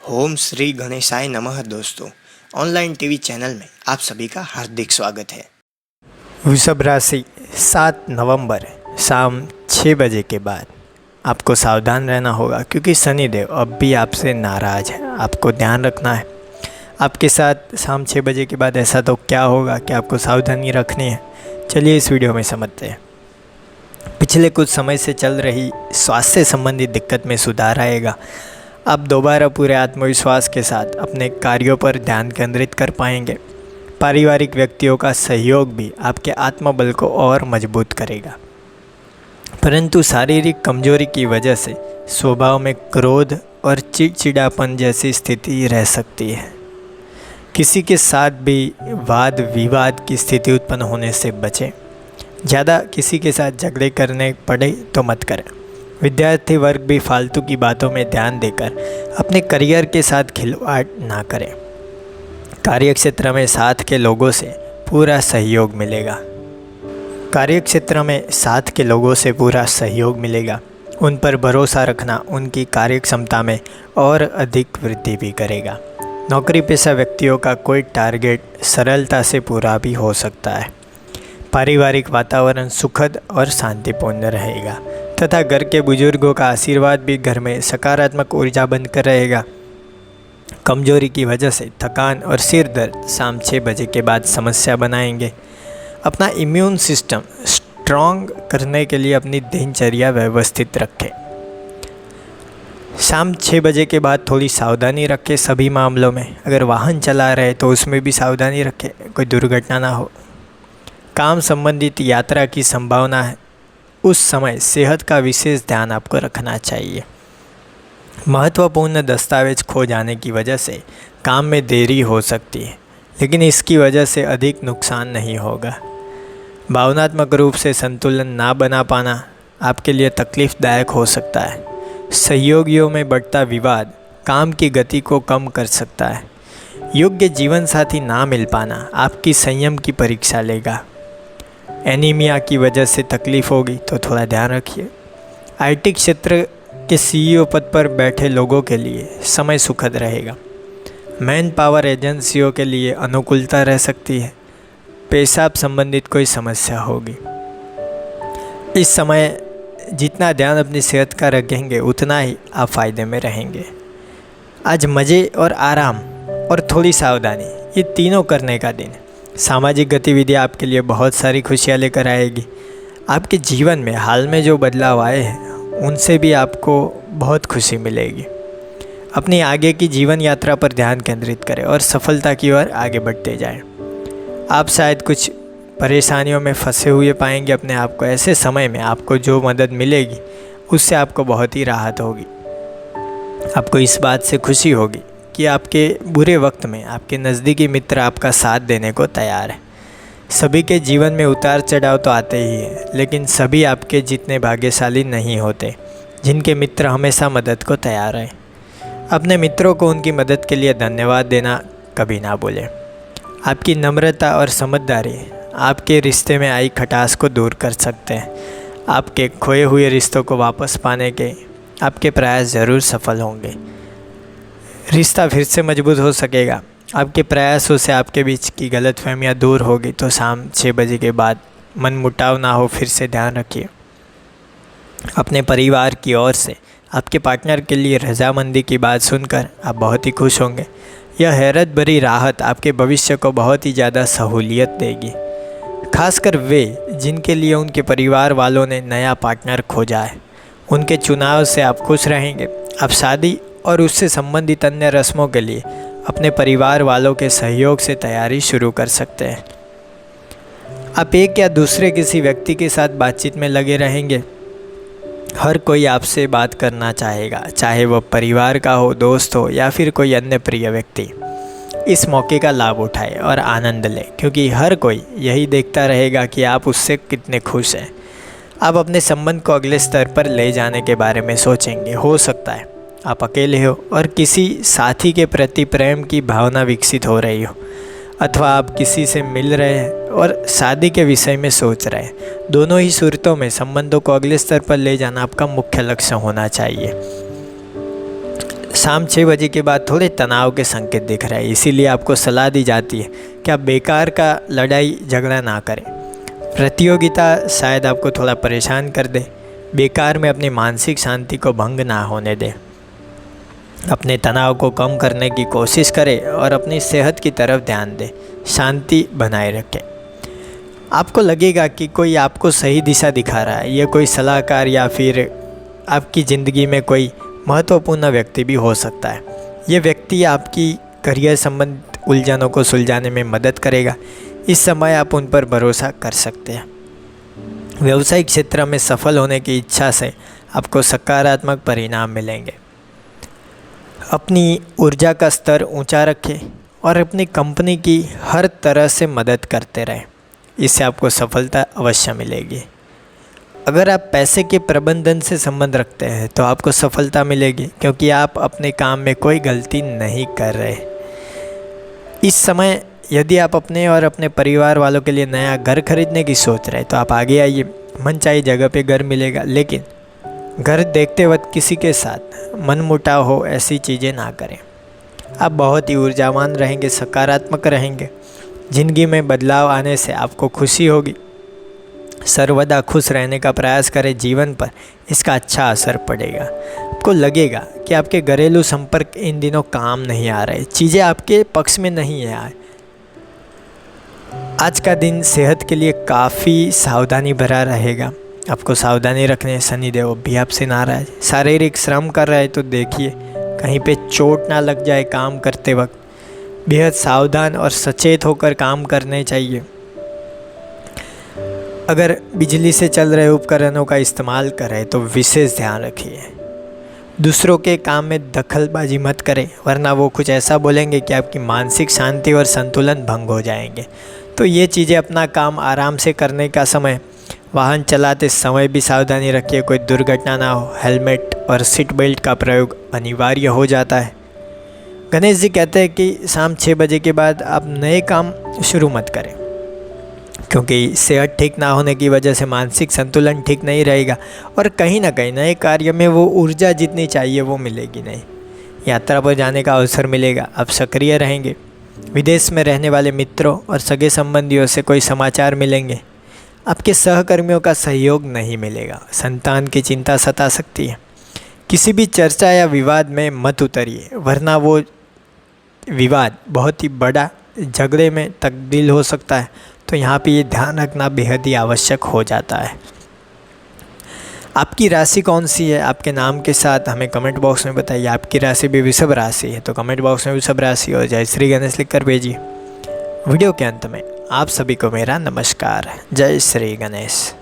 ओम श्री गणेशाय नमः। दोस्तों, ऑनलाइन टीवी चैनल में आप सभी का हार्दिक स्वागत है। वृषभ राशि 7 नवंबर शाम 6 बजे के बाद आपको सावधान रहना होगा, क्योंकि शनिदेव अब भी आपसे नाराज़ है। आपको ध्यान रखना है। आपके साथ शाम 6 बजे के बाद ऐसा तो क्या होगा कि आपको सावधानी रखनी है। चलिए इस वीडियो में समझते हैं। पिछले कुछ समय से चल रही स्वास्थ्य संबंधी दिक्कत में सुधार आएगा। आप दोबारा पूरे आत्मविश्वास के साथ अपने कार्यों पर ध्यान केंद्रित कर पाएंगे। पारिवारिक व्यक्तियों का सहयोग भी आपके आत्मबल को और मजबूत करेगा, परंतु शारीरिक कमजोरी की वजह से स्वभाव में क्रोध और चिड़चिड़ापन जैसी स्थिति रह सकती है। किसी के साथ भी वाद विवाद की स्थिति उत्पन्न होने से बचें। ज़्यादा किसी के साथ झगड़े करने पड़े तो मत करें। विद्यार्थी वर्ग भी फालतू की बातों में ध्यान देकर अपने करियर के साथ खिलवाड़ ना करें। कार्यक्षेत्र में साथ के लोगों से पूरा सहयोग मिलेगा। उन पर भरोसा रखना उनकी कार्य क्षमता में और अधिक वृद्धि भी करेगा। नौकरी पेशा व्यक्तियों का कोई टारगेट सरलता से पूरा भी हो सकता है। पारिवारिक वातावरण सुखद और शांतिपूर्ण रहेगा तथा घर के बुजुर्गों का आशीर्वाद भी घर में सकारात्मक ऊर्जा बनकर रहेगा। कमजोरी की वजह से थकान और सिर दर्द शाम 6 बजे के बाद समस्या बनाएंगे। अपना इम्यून सिस्टम स्ट्रॉन्ग करने के लिए अपनी दिनचर्या व्यवस्थित रखें। शाम 6 बजे के बाद थोड़ी सावधानी रखें सभी मामलों में। अगर वाहन चला रहे तो उसमें भी सावधानी रखें, कोई दुर्घटना ना हो। काम संबंधित यात्रा की संभावना है। उस समय सेहत का विशेष ध्यान आपको रखना चाहिए। महत्वपूर्ण दस्तावेज खो जाने की वजह से काम में देरी हो सकती है, लेकिन इसकी वजह से अधिक नुकसान नहीं होगा। भावनात्मक रूप से संतुलन ना बना पाना आपके लिए तकलीफदायक हो सकता है। सहयोगियों में बढ़ता विवाद काम की गति को कम कर सकता है। योग्य जीवन साथी ना मिल पाना आपकी संयम की परीक्षा लेगा। एनीमिया की वजह से तकलीफ होगी तो थोड़ा ध्यान रखिए। आईटी क्षेत्र के सीईओ पद पर बैठे लोगों के लिए समय सुखद रहेगा। मैन पावर एजेंसियों के लिए अनुकूलता रह सकती है। पेशाब संबंधित कोई समस्या होगी। इस समय जितना ध्यान अपनी सेहत का रखेंगे उतना ही आप फायदे में रहेंगे। आज मज़े और आराम और थोड़ी सावधानी, ये तीनों करने का दिन है। सामाजिक गतिविधियाँ आपके लिए बहुत सारी खुशियाँ लेकर आएगी। आपके जीवन में हाल में जो बदलाव आए हैं उनसे भी आपको बहुत खुशी मिलेगी। अपनी आगे की जीवन यात्रा पर ध्यान केंद्रित करें और सफलता की ओर आगे बढ़ते जाएं। आप शायद कुछ परेशानियों में फंसे हुए पाएंगे अपने आप को। ऐसे समय में आपको जो मदद मिलेगी उससे आपको बहुत ही राहत होगी। आपको इस बात से खुशी होगी कि आपके बुरे वक्त में आपके नज़दीकी मित्र आपका साथ देने को तैयार है। सभी के जीवन में उतार चढ़ाव तो आते ही हैं, लेकिन सभी आपके जितने भाग्यशाली नहीं होते जिनके मित्र हमेशा मदद को तैयार हैं। अपने मित्रों को उनकी मदद के लिए धन्यवाद देना कभी ना भूलें। आपकी नम्रता और समझदारी आपके रिश्ते में आई खटास को दूर कर सकते हैं। आपके खोए हुए रिश्तों को वापस पाने के आपके प्रयास ज़रूर सफल होंगे। रिश्ता फिर से मजबूत हो सकेगा। आपके प्रयासों से आपके बीच की गलतफहमियां दूर होगी। तो शाम 6 बजे के बाद मनमुटाव ना हो, फिर से ध्यान रखिए। अपने परिवार की ओर से आपके पार्टनर के लिए रजामंदी की बात सुनकर आप बहुत ही खुश होंगे। यह हैरत भरी राहत आपके भविष्य को बहुत ही ज़्यादा सहूलियत देगी, खासकर वे जिनके लिए उनके परिवार वालों ने नया पार्टनर खोजा है। उनके चुनाव से आप खुश रहेंगे। आप शादी और उससे संबंधित अन्य रस्मों के लिए अपने परिवार वालों के सहयोग से तैयारी शुरू कर सकते हैं। आप एक या दूसरे किसी व्यक्ति के साथ बातचीत में लगे रहेंगे। हर कोई आपसे बात करना चाहेगा, चाहे वह परिवार का हो, दोस्त हो या फिर कोई अन्य प्रिय व्यक्ति। इस मौके का लाभ उठाएं और आनंद लें, क्योंकि हर कोई यही देखता रहेगा कि आप उससे कितने खुश हैं। आप अपने संबंध को अगले स्तर पर ले जाने के बारे में सोचेंगे। हो सकता है आप अकेले हो और किसी साथी के प्रति प्रेम की भावना विकसित हो रही हो, अथवा आप किसी से मिल रहे हैं और शादी के विषय में सोच रहे हैं। दोनों ही सूरतों में संबंधों को अगले स्तर पर ले जाना आपका मुख्य लक्ष्य होना चाहिए। शाम 6 बजे के बाद थोड़े तनाव के संकेत दिख रहे हैं, इसीलिए आपको सलाह दी जाती है कि आप बेकार का लड़ाई झगड़ा ना करें। प्रतियोगिता शायद आपको थोड़ा परेशान कर दे। बेकार में अपनी मानसिक शांति को भंग ना होने दें। अपने तनाव को कम करने की कोशिश करें और अपनी सेहत की तरफ ध्यान दें। शांति बनाए रखें। आपको लगेगा कि कोई आपको सही दिशा दिखा रहा है, ये कोई सलाहकार या फिर आपकी ज़िंदगी में कोई महत्वपूर्ण व्यक्ति भी हो सकता है। ये व्यक्ति आपकी करियर संबंधित उलझनों को सुलझाने में मदद करेगा। इस समय आप उन पर भरोसा कर सकते हैं। व्यावसायिक क्षेत्र में सफल होने की इच्छा से आपको सकारात्मक परिणाम मिलेंगे। अपनी ऊर्जा का स्तर ऊंचा रखें और अपनी कंपनी की हर तरह से मदद करते रहें। इससे आपको सफलता अवश्य मिलेगी। अगर आप पैसे के प्रबंधन से संबंध रखते हैं तो आपको सफलता मिलेगी, क्योंकि आप अपने काम में कोई गलती नहीं कर रहे। इस समय यदि आप अपने और अपने परिवार वालों के लिए नया घर खरीदने की सोच रहे हैं तो आप आगे आइए। मनचाही जगह पे घर मिलेगा, लेकिन घर देखते वक्त किसी के साथ मनमुटाव हो ऐसी चीज़ें ना करें। आप बहुत ही ऊर्जावान रहेंगे, सकारात्मक रहेंगे। ज़िंदगी में बदलाव आने से आपको खुशी होगी। सर्वदा खुश रहने का प्रयास करें। जीवन पर इसका अच्छा असर पड़ेगा। आपको लगेगा कि आपके घरेलू संपर्क इन दिनों काम नहीं आ रहे, चीज़ें आपके पक्ष में नहीं है। आज का दिन सेहत के लिए काफ़ी सावधानी भरा रहेगा। आपको सावधानी रखने। शनिदेव भी आपसे नाराज। शारीरिक श्रम कर रहे हैं तो देखिए कहीं पे चोट ना लग जाए। काम करते वक्त बेहद सावधान और सचेत होकर काम करने चाहिए। अगर बिजली से चल रहे उपकरणों का इस्तेमाल करें तो विशेष ध्यान रखिए। दूसरों के काम में दखलबाजी मत करें, वरना वो कुछ ऐसा बोलेंगे कि आपकी मानसिक शांति और संतुलन भंग हो जाएंगे। तो ये चीज़ें अपना काम आराम से करने का समय। वाहन चलाते समय भी सावधानी रखिए, कोई दुर्घटना ना हो। हेलमेट और सीट बेल्ट का प्रयोग अनिवार्य हो जाता है। गणेश जी कहते हैं कि शाम 6 बजे के बाद आप नए काम शुरू मत करें, क्योंकि सेहत ठीक ना होने की वजह से मानसिक संतुलन ठीक नहीं रहेगा और कहीं ना कहीं नए कार्य में वो ऊर्जा जितनी चाहिए वो मिलेगी नहीं। यात्रा पर जाने का अवसर मिलेगा, आप सक्रिय रहेंगे। विदेश में रहने वाले मित्रों और सगे संबंधियों से कोई समाचार मिलेंगे। आपके सहकर्मियों का सहयोग नहीं मिलेगा। संतान की चिंता सता सकती है। किसी भी चर्चा या विवाद में मत उतरिए, वरना वो विवाद बहुत ही बड़ा झगड़े में तब्दील हो सकता है। तो यहाँ पे ये ध्यान रखना बेहद ही आवश्यक हो जाता है। आपकी राशि कौन सी है आपके नाम के साथ हमें कमेंट बॉक्स में बताइए। आपकी राशि भी वृषभ राशि है तो कमेंट बॉक्स में वृषभ राशि और जय श्री गणेश लिखकर भेजिए। वीडियो के अंत में आप सभी को मेरा नमस्कार। जय श्री गणेश।